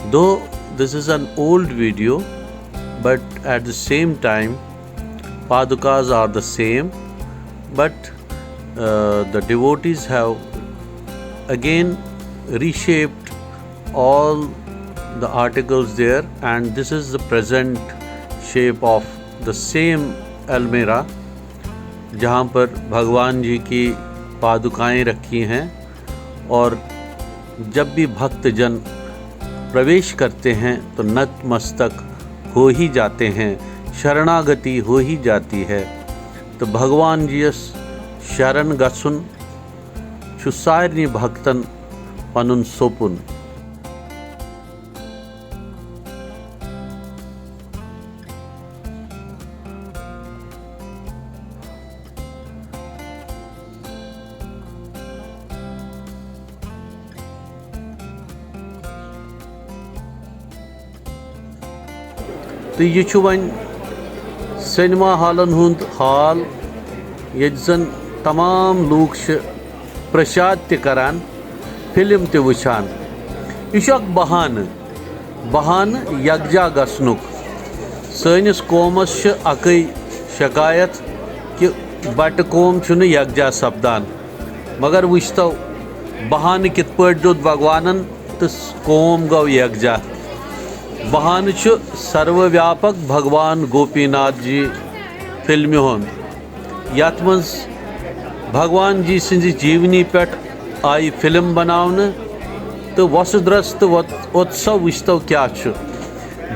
Though this is an old video, but at the same time, Padukas are the same, but the devotees have again reshaped all the articles there, and this is the present shape of the same अलमीरा जहाँ पर भगवान जी की पादुकाएं रखी हैं, और जब भी भक्तजन प्रवेश करते हैं तो नतमस्तक हो ही जाते हैं, शरणागति हो ही जाती है। तो भगवान जी शरण गछुन छु सारनी भक्तन पनुन सोपुन। तो ये छु वन सिनेमा हॉलन हुंद हाल ये जन तमाम लोग प्रसाद ते करान, फिल्म ते वुचान। यह बहान यकजा गसनुक। सनिस कौमस अकई शिकायत कि बट कौम छुन यकजा सपदान, मगर वुचतो बहान कित पट दोत भगवानन तो कौम गो यकजा। बहान सर्व व्यापक भगवान गोपीनाथ जी फिल्म हुंद, यथ मज भगवान जी सिंजी जीवनी पेट आई फिल्म बनावन। तो वसुद्रस तो उत्सव वुचतो क्या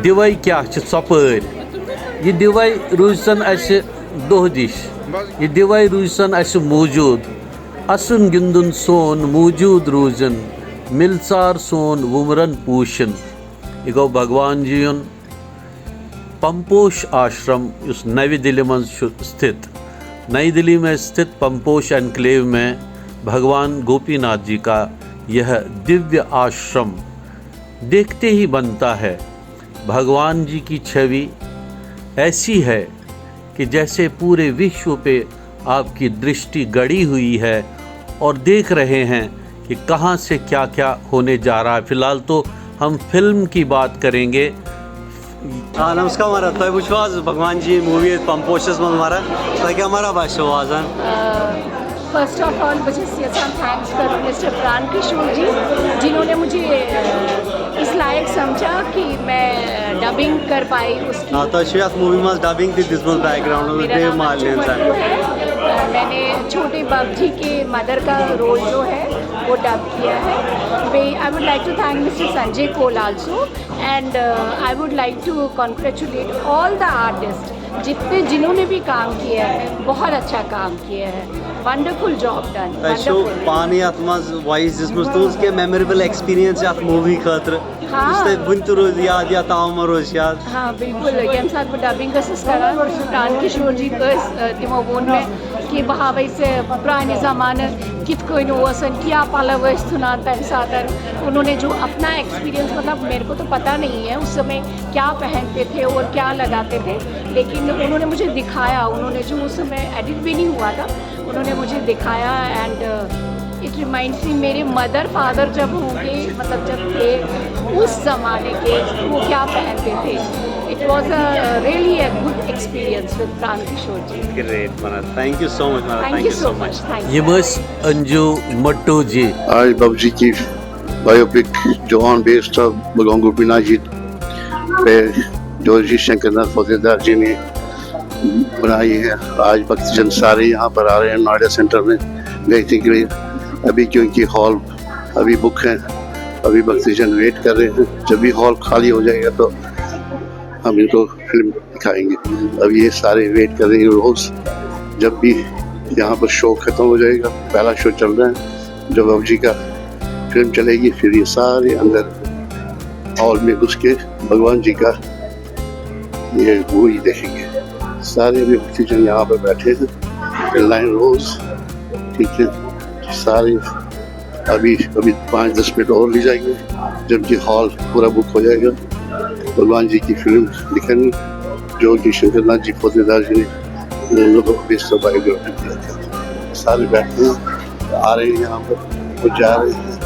दिवई क्या चपर। यह दिवई रूजन अस दोह दिश, यह दिवई रूजन अस मौजूद। असुन गिंदुन सोन मौजूद रूजन, मिलसार सोन वुमरन पूशन। यह गो भगवान जी पंपोश आश्रम उस नवी दिल्ली में स्थित, नई दिल्ली में स्थित पंपोश एनक्लेव में भगवान गोपीनाथ जी का यह दिव्य आश्रम देखते ही बनता है। भगवान जी की छवि ऐसी है कि जैसे पूरे विश्व पे आपकी दृष्टि गड़ी हुई है और देख रहे हैं कि कहाँ से क्या क्या होने जा रहा है। फिलहाल तो हम फिल्म की बात करेंगे। नमस्कार हमारा तो बुझवाज भगवान जी मूवी पंपोशस में हमारा ताकि हमारा भाषा आवाज़ फर्स्ट ऑफ ऑल मुझे थैंक्स करूँ मिस्टर प्राण किशोर जी, जिन्होंने मुझे इस लायक समझा कि मैं डबिंग कर पाई उसकी। हाँ तो शिवास मूवी में डबिंग थी दिस बैकग्राउंड में मालियन मैंने छोटे बाप जी के मदर का रोल जो है वो डब किया है। I would like to thank mister Sanjay Kaul also, and I would like to congratulate all the artist जिन्होंने भी काम किया है, बहुत अच्छा काम किया है। Wonderful job done. पानी वॉइस जिसमें तो उसके मेमोरेबल एक्सपीरियंस मूवी खतर रोज याद या ताम रोज याद। हाँ बिल्कुल, ये साथ डबिंग करा प्राण किशोर जी तमो वोन में कि बहा वैसे पुराने ज़माने कित कोई क्या पलव सुनान तम साथ उन्होंने जो अपना एक्सपीरियंस, मतलब मेरे को तो पता नहीं है उस समय क्या पहनते थे और क्या लगाते थे, लेकिन उन्होंने मुझे दिखाया। उन्होंने जो उस समय एडिट भी नहीं हुआ था, उन्होंने मुझे दिखाया एंड इट रिमाइंड्स मी मेरे मदर फादर जब होंगे, मतलब जब थे उस ज़माने के, वो क्या पहनते थे। It was really a good experience with प्राण किशोर जी। ग्रेट मना, थैंक यू सो मच मना, थैंक यू सो मच। ये बस अंजू मट्टू जी आज बाबू जी की बायोपिक जो ऑन बेस्ड था भगवान गोपीनाथ जी पे जो जी शंकरनाथ फौजेदार जी ने बनाई है। आज भक्तजन सारे यहाँ पर आ रहे हैं नोएडा सेंटर में देखने के लिए। अभी क्योंकि हॉल अभी बुक हैं, अभी भक्तजन वेट कर रहे हैं। जब भी हॉल खाली हो जाएगा तो हम इनको फिल्म दिखाएंगे। अब ये सारे वेट कर रहे हैं रोज़, जब भी यहाँ पर शो ख़त्म हो जाएगा, पहला शो चल रहा है, जब बाबू जी का फिल्म चलेगी फिर ये सारे अंदर हॉल में घुस के भगवान जी का ये मूवी देखेंगे। सारे भी भक्तजन यहाँ पर बैठे हैं लाइन रोज, ठीक है। सारे अभी 5-10 मिनट और ली जाएंगे, जबकि हॉल पूरा बुक हो जाएगा। भगवान जी की फिल्म दिखेंगे जो कि शंकरनाथ जी फौजेदार जी ने लोगों को बेस्ट बायोग्राफी किया था। सारे बैठे हैं, आ रहे हैं यहाँ पर, वो जा रहे हैं।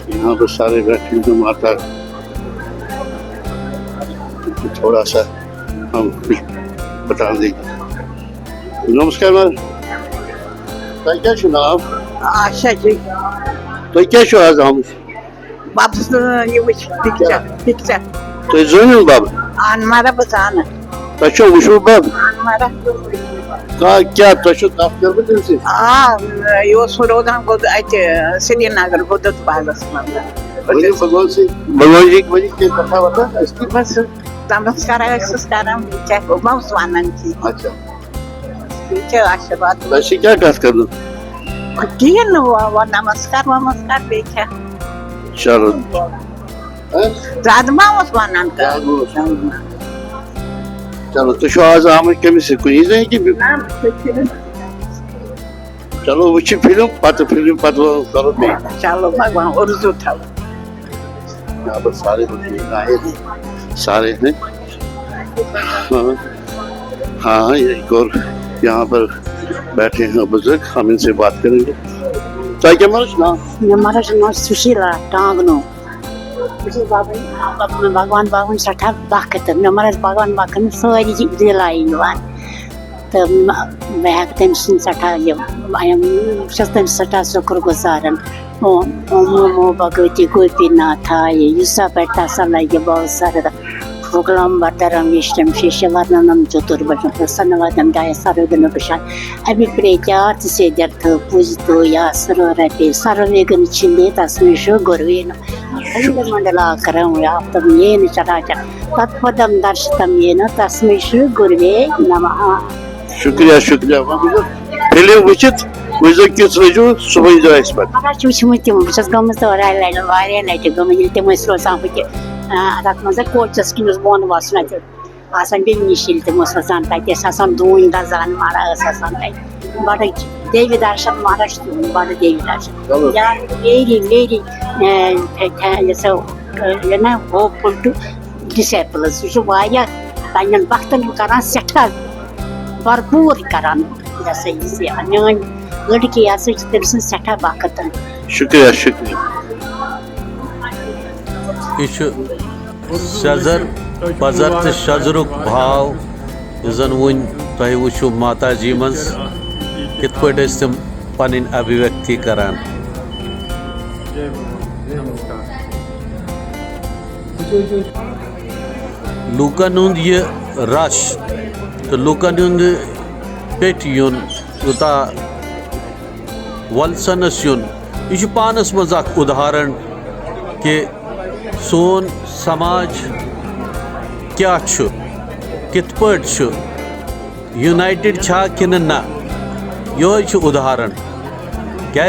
यहाँ पर सारे बैठे हैं माता, थोड़ा सा हम कुछ बता देंगे. नमस्कार मैम, क्या नाम? आशा जी. तो क्या आज हम Babs ये picture. तो जोन बाब Anmara bazana. तो वुशु बाब Anmara. का क्या तो कफ कर बदल से यो सुरोधन को आते श्रीनगर को दत बागस में. भगवान जी की कथा बता इसकी. बस नमस्कार संस्कारम क्या को बहुत वानन की. अच्छा पीछे आशीर्वाद. वैसे क्या कस कर दो किन वो नमस्कार देखा. चलो राधमा उस वानन का. चलो तो शो आज हम कमी से कोई नहीं कि चलो वो फिल्म पता करो नहीं. चलो भगवान उर्दू था. यहाँ पर सारे आए सारे हैं. हाँ एक और यहाँ पर बैठे हैं बुजुर्ग, हम इनसे बात करेंगे. तो क्या हमारा नाम सुशीला टांगनो. भगवान भगवान सठा वक्त हमारा भगवान वक्त सारी दिलाई तो मैं तम सठा तम सठा शुक्र गुजारन. ओमो भगवती गोपीनाथ युसा बैठा सलाह बहुत सारा प्रोग्राम वर्तरम इष्टम शिष्यवर्णनम चतुर्भुजम प्रसन्नवदम दाय सर्वगुण प्रसाद अभिप्रेत्यार्थ सिद्ध्यर्थ पूजितो या सर्वरपि सर्ववेगं छिन्दे तस्मै श्री गुरुवे नमः. मंडलाकरं व्याप्तं येन चराचरं तत्पदं दर्शितं येन तस्मै श्री गुरुवे नमः. शुक्रिया शुक्रिया. फिल्म वुचित वुजक किस वजू सुबह जो इस पर मगर वुचमुत तम बस गमत वारिया लट गम तम रोजान पे तक मज कोचस किस बोन वसन आसान बे निशिल तम रोजान तक दून दजान मारा तक बड़ देवी दर्शन मारा बड़ देवी दर्शन या मेरी मेरी ना होपफुल टू डिसेबल्स तन वक्तन कर सठा भरपूर करान मान लड़की तम सठा वक्त. शुक्रिया शुक्रिया. शजर पजर तो शजरुक भाव जन वन तुम वो माता जी मज कित पे तम पन अभिव्यक्ति करान. लूकन हुंद ये रश तो लूकन हुंद पेट यून यूता वलसनस यून यह पानस मज उदाहरण कि सोन समाज क्या कित पे यूनाइटेड छा कि ना यह उदाहरण क्या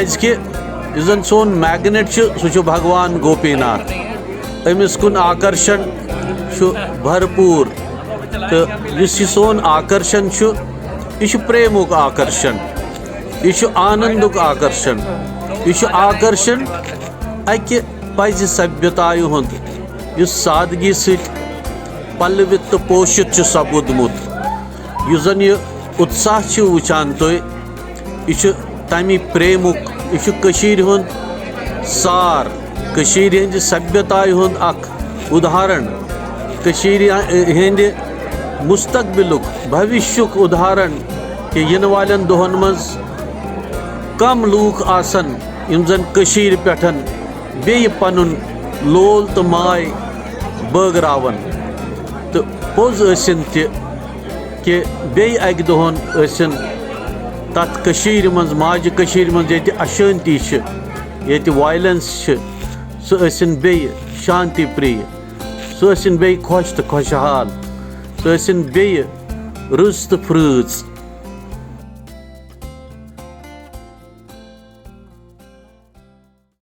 जन सोन मैग्नेट सह भगवान गोपीनाथ अमिस कुन आकर्षण भरपूर तो यह सोन आकर्षण यह प्रेमुक आकर्षण यह आनंदुक आकर्षण यह आकर्षण अकि पज सभ्यताय हुंद यह सादगी पल्लवित तो पोषित सपूदमुत जन यह उत्साह वुचान तुम यह तमि प्रेमुक यह हुंद सार हंद सभ्यताय हुंद अख उदाहरण हंद मुस्तकबिलुक भविष्युक उदाहरण कि इन वालन दोहन मज कम लूक आसन यम जन कशीर पेठन बे पनुन लोल तो माय बगरावन तो पोज ٲसिन ति कि बे अकि दोहन ٲसिन तथ कशीर मज माज कशीर मज ये अशांति ये वायलेंस सह ٲसिन बे शांति प्रिय सह ٲसिन बे खुश तो खुशहाल सह ٲसिन बे रुस तो फ्रृज